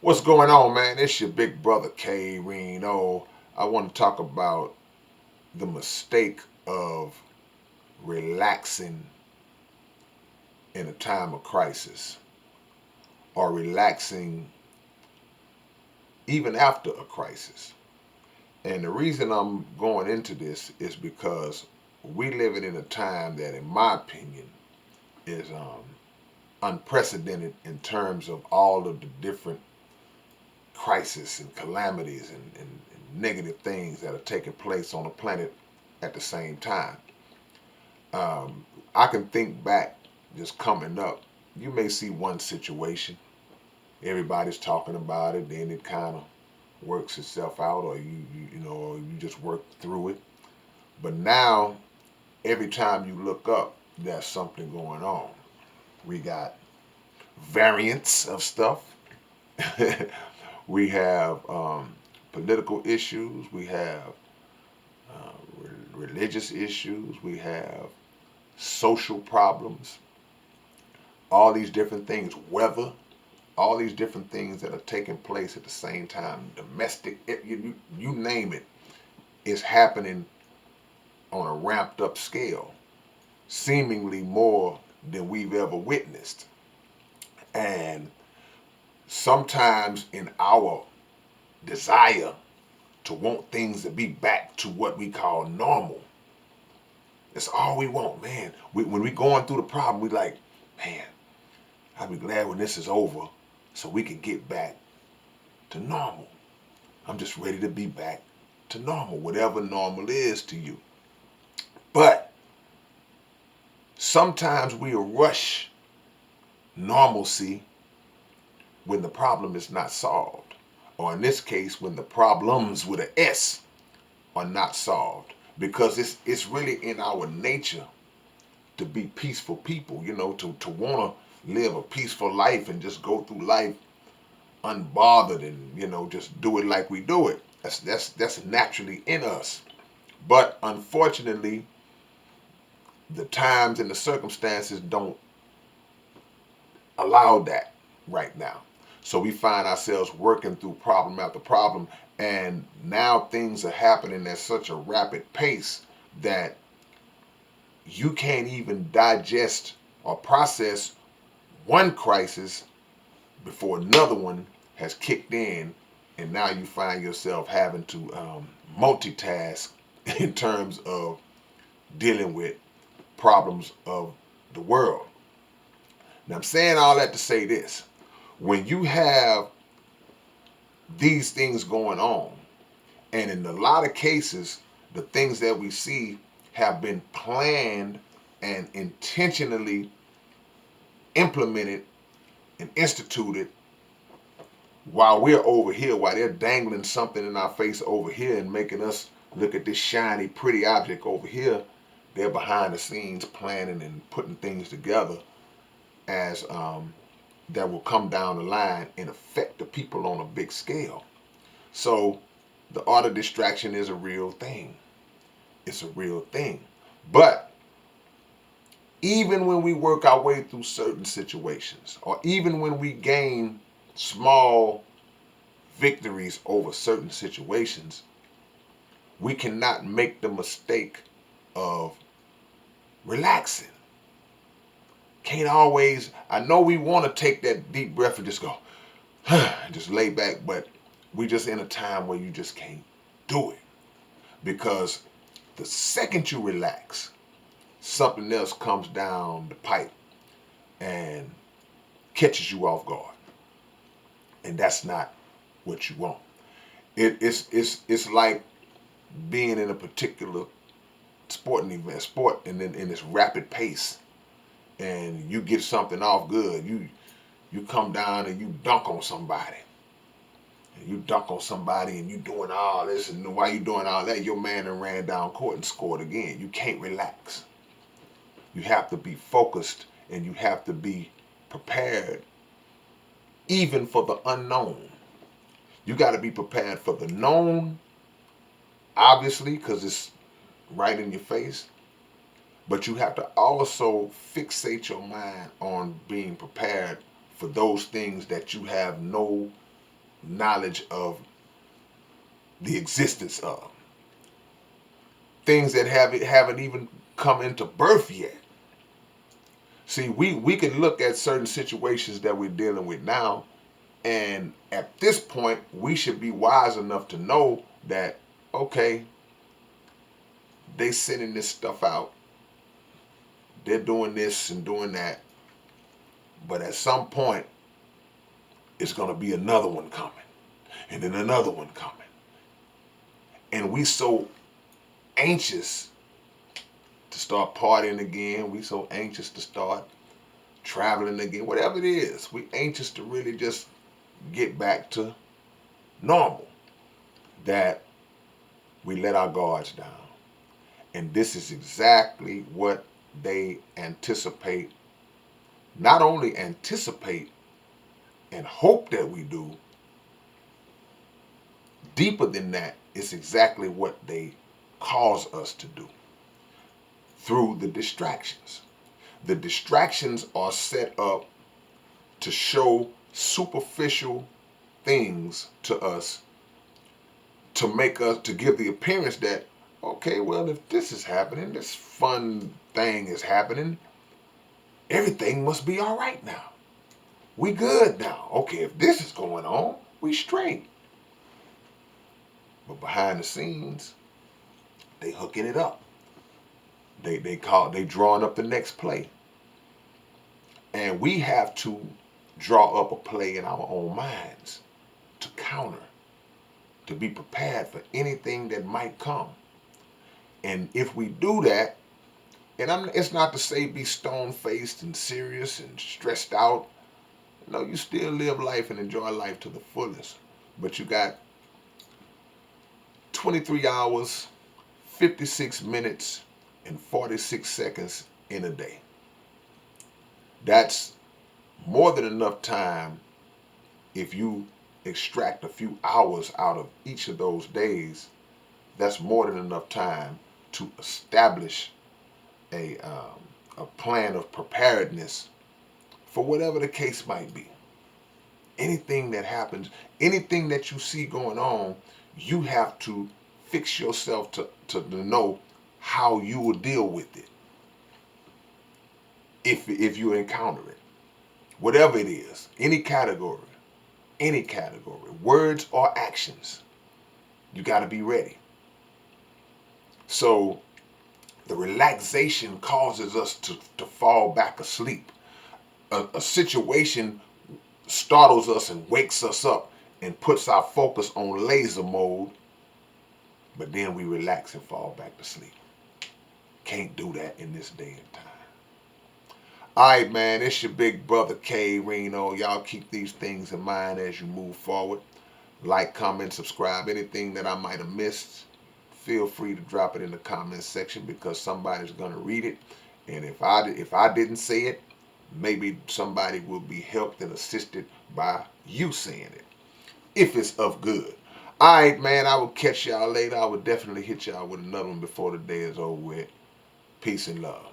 What's going on, man? It's your big brother K-Rino. I want to talk about the mistake of relaxing in a time of crisis or relaxing even after a crisis. And the reason I'm going into this is because we living in a time that, in my opinion, is unprecedented in terms of all of the different crises and calamities and negative things that are taking place on the planet at the same time. I can think back just coming up. You may see one situation, everybody's talking about it, then it kind of works itself out, or or you just work through it. But now, every time you look up, there's something going on. We got variants of stuff. We have political issues. We have religious issues. We have social problems. All these different things, weather, all these different things that are taking place at the same time. Domestic, you name it, is happening on a ramped up scale, seemingly more than we've ever witnessed. And sometimes in our desire to want things to be back to what we call normal, that's all we want, man. When we going through the problem, we like, man, I'll be glad when this is over so we can get back to normal. I'm just ready to be back to normal, whatever normal is to you. But sometimes we rush normalcy when the problem is not solved. Or in this case, when the problems with an S are not solved. Because it's really in our nature to be peaceful people, to want to live a peaceful life and just go through life unbothered and, just do it like we do it. That's naturally in us. But unfortunately, the times and the circumstances don't allow that right now. So we find ourselves working through problem after problem, and now things are happening at such a rapid pace that you can't even digest or process one crisis before another one has kicked in, and now you find yourself having to multitask in terms of dealing with problems of the world. Now, I'm saying all that to say this. When you have these things going on, and in a lot of cases, the things that we see have been planned and intentionally implemented and instituted while we're over here, while they're dangling something in our face over here and making us look at this shiny, pretty object over here, they're behind the scenes planning and putting things together as that will come down the line and affect the people on a big scale. So the art of distraction is a real thing. It's a real thing. But even when we work our way through certain situations, or even when we gain small victories over certain situations, we cannot make the mistake of relaxing. Can't always, I know we want to take that deep breath and just go, and just lay back, but we just in a time where you just can't do it. Because the second you relax, something else comes down the pipe and catches you off guard. And that's not what you want. It's like being in a particular sporting event, sport, and then in this rapid pace, and you get something off good. You come down and you dunk on somebody. And you dunk on somebody and you doing all this, and while you doing all that, your man done ran down court and scored again. You can't relax. You have to be focused and you have to be prepared even for the unknown. You got to be prepared for the known, obviously, because it's right in your face. But you have to also fixate your mind on being prepared for those things that you have no knowledge of the existence of. Things that haven't even come into birth yet. See, we can look at certain situations that we're dealing with now, and at this point, we should be wise enough to know that, okay, they sending this stuff out, they're doing this and doing that, but at some point, it's going to be another one coming, and then another one coming. And we so anxious to start partying again. We so anxious to start traveling again. Whatever it is, we anxious to really just get back to normal. That we let our guards down. And this is exactly what they anticipate. Not only anticipate and hope that we do, deeper than that, it's exactly what they cause us to do through the distractions. The distractions are set up to show superficial things to us, to make us, to give the appearance that, okay, well, if this is happening, this fun thing is happening, everything must be all right now. We good now. Okay, if this is going on, we straight. But behind the scenes, they hooking it up. They drawing up the next play. And we have to draw up a play in our own minds to counter, to be prepared for anything that might come. And if we do that, and it's not to say be stone-faced and serious and stressed out. No, you still live life and enjoy life to the fullest. But you got 23 hours, 56 minutes, and 46 seconds in a day. That's more than enough time if you extract a few hours out of each of those days. That's more than enough time to establish a plan of preparedness for whatever the case might be. Anything that happens, anything that you see going on, you have to fix yourself to know how you will deal with it if you encounter it. Whatever it is, any category, words or actions, you got to be ready. So the relaxation causes us to fall back asleep. A situation startles us and wakes us up and puts our focus on laser mode, but then we relax and fall back to sleep. Can't do that in this day and time. All right, man, it's your big brother K-Rino. Y'all keep these things in mind as you move forward. Like, comment, subscribe. Anything that I might have missed, feel free to drop it in the comment section, because somebody's going to read it. And if I didn't say it, maybe somebody will be helped and assisted by you saying it, if it's of good. All right, man, I will catch y'all later. I will definitely hit y'all with another one before the day is over with. Peace and love.